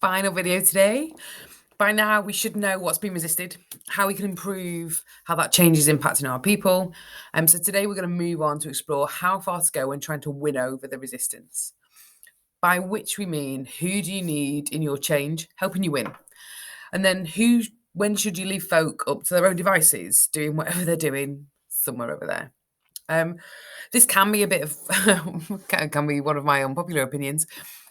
final video today. By now, we should know what's been resisted, how we can improve, how that change is impacting our people. So today we're going to move on to explore how far to go when trying to win over the resistance. By which we mean, who do you need in your change helping you win? And then when should you leave folk up to their own devices, doing whatever they're doing somewhere over there? This can be a bit of can be one of my unpopular opinions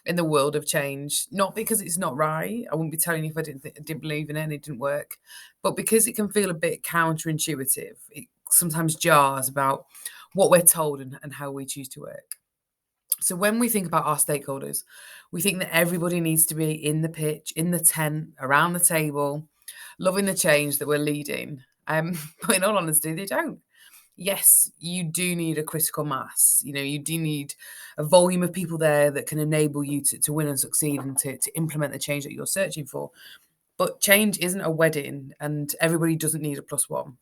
in the world of change. Not because it's not right. I wouldn't be telling you if I didn't believe in it and it didn't work, but because it can feel a bit counterintuitive. It sometimes jars about what we're told and how we choose to work. So when we think about our stakeholders, we think that everybody needs to be in the pitch, in the tent, around the table, loving the change that we're leading. But in all honesty, they don't. Yes, you do need a critical mass. You do need a volume of people there that can enable you to win and succeed and to implement the change that you're searching for. But change isn't a wedding, and everybody doesn't need a plus one.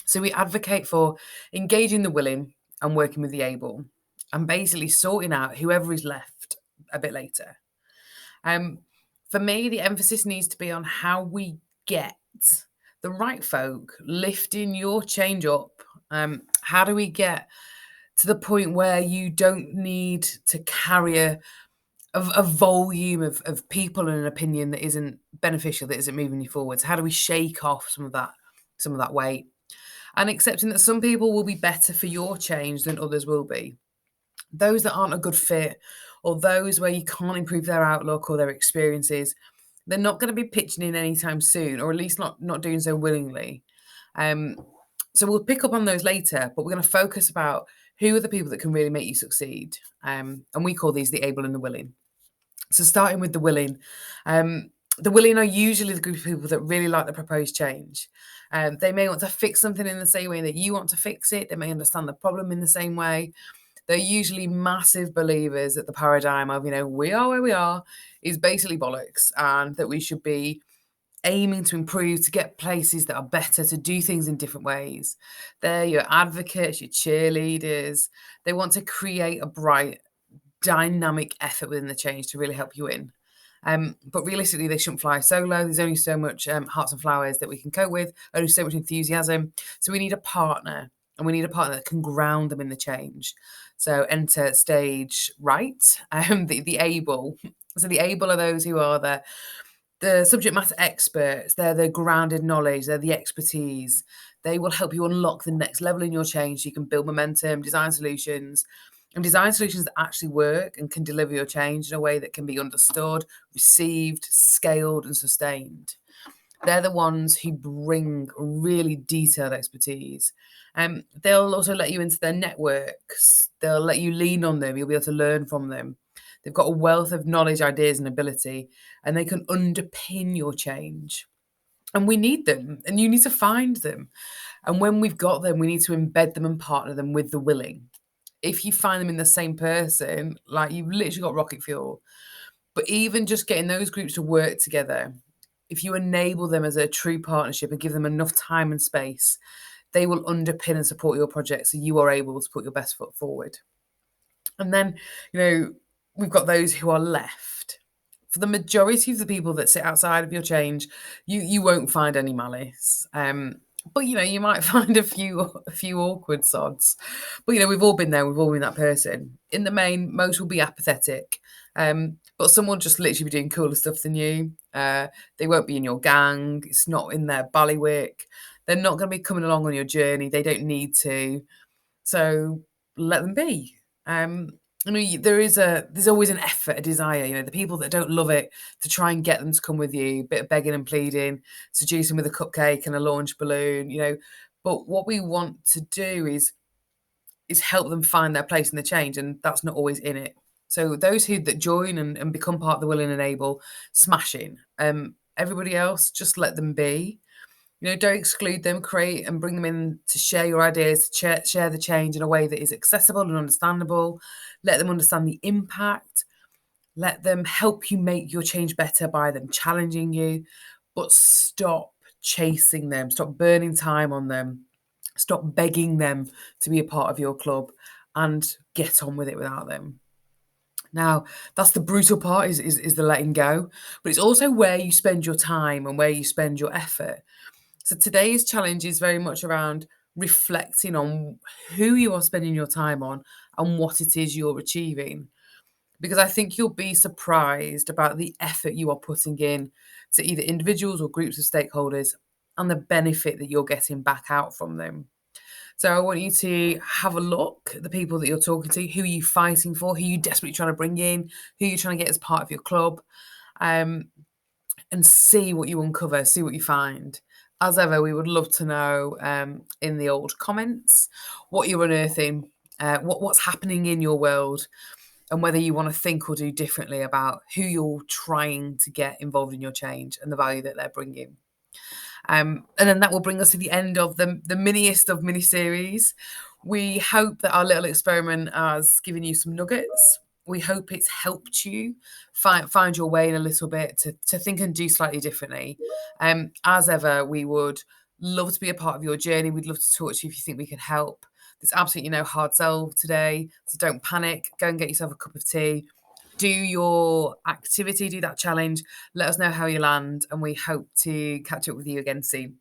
So we advocate for engaging the willing and working with the able, and basically sorting out whoever is left a bit later. For me, the emphasis needs to be on how we get the right folk lifting your change up. How do we get to the point where you don't need to carry a volume of people and an opinion that isn't beneficial, that isn't moving you forwards? How do we shake off some of that weight? And accepting that some people will be better for your change than others will be. Those that aren't a good fit, or those where you can't improve their outlook or their experiences, they're not going to be pitching in anytime soon, or at least not doing so willingly. So we'll pick up on those later, but we're going to focus about who are the people that can really make you succeed. And we call these the able and the willing. So starting with the willing. The willing are usually the group of people that really like the proposed change. They may want to fix something in the same way that you want to fix it. They may understand the problem in the same way. They're usually massive believers that the paradigm of, we are where we are is basically bollocks, and that we should be aiming to improve, to get places that are better, to do things in different ways. They're your advocates, your cheerleaders. They want to create a bright, dynamic effort within the change to really help you win. But realistically, they shouldn't fly solo. There's only so much hearts and flowers that we can cope with, only so much enthusiasm. So we need a partner, and we need a partner that can ground them in the change. So enter stage right, the able. So the able are those who are the subject matter experts. They're the grounded knowledge. They're the expertise. They will help you unlock the next level in your change so you can build momentum, design solutions, and design solutions that actually work and can deliver your change in a way that can be understood, received, scaled, and sustained. They're the ones who bring really detailed expertise. They'll also let you into their networks. They'll let you lean on them. You'll be able to learn from them. They've got a wealth of knowledge, ideas, and ability, and they can underpin your change. And we need them, and you need to find them. And when we've got them, we need to embed them and partner them with the willing. If you find them in the same person, like, you've literally got rocket fuel. But even just getting those groups to work together, if you enable them as a true partnership and give them enough time and space, they will underpin and support your project so you are able to put your best foot forward. And then, we've got those who are left. For the majority of the people that sit outside of your change, you won't find any malice. But you might find a few awkward sods. But we've all been there. We've all been that person. In the main, most will be apathetic. But some will just literally be doing cooler stuff than you. They won't be in your gang. It's not in their ballywick. They're not going to be coming along on your journey. They don't need to. So let them be. There's always an effort, a desire. The people that don't love it, to try and get them to come with you, a bit of begging and pleading, seduce them with a cupcake and a launch balloon. But what we want to do is help them find their place in the change, and that's not always in it. So those that join and become part of the willing and able, smashing. Everybody else, just let them be. Don't exclude them. Create and bring them in to share your ideas, to share the change in a way that is accessible and understandable. Let them understand the impact. Let them help you make your change better by them challenging you. But stop chasing them. Stop burning time on them. Stop begging them to be a part of your club, and get on with it without them. Now, that's the brutal part is the letting go, but it's also where you spend your time and where you spend your effort. So today's challenge is very much around reflecting on who you are spending your time on and what it is you're achieving. Because I think you'll be surprised about the effort you are putting in to either individuals or groups of stakeholders and the benefit that you're getting back out from them. So I want you to have a look at the people that you're talking to, who are you fighting for, who are you desperately trying to bring in, who you're trying to get as part of your club, um, and see what you uncover, see what you find. As ever, we would love to know in the old comments what you're unearthing, what's happening in your world, and whether you want to think or do differently about who you're trying to get involved in your change and the value that they're bringing. And then that will bring us to the end of the miniest of mini series. We hope that our little experiment has given you some nuggets. We hope it's helped you find your way in a little bit to think and do slightly differently. As ever, we would love to be a part of your journey. We'd love to talk to you if you think we can help. There's absolutely no hard sell today, so don't panic. Go and get yourself a cup of tea. Do your activity, do that challenge. Let us know how you land, and we hope to catch up with you again soon.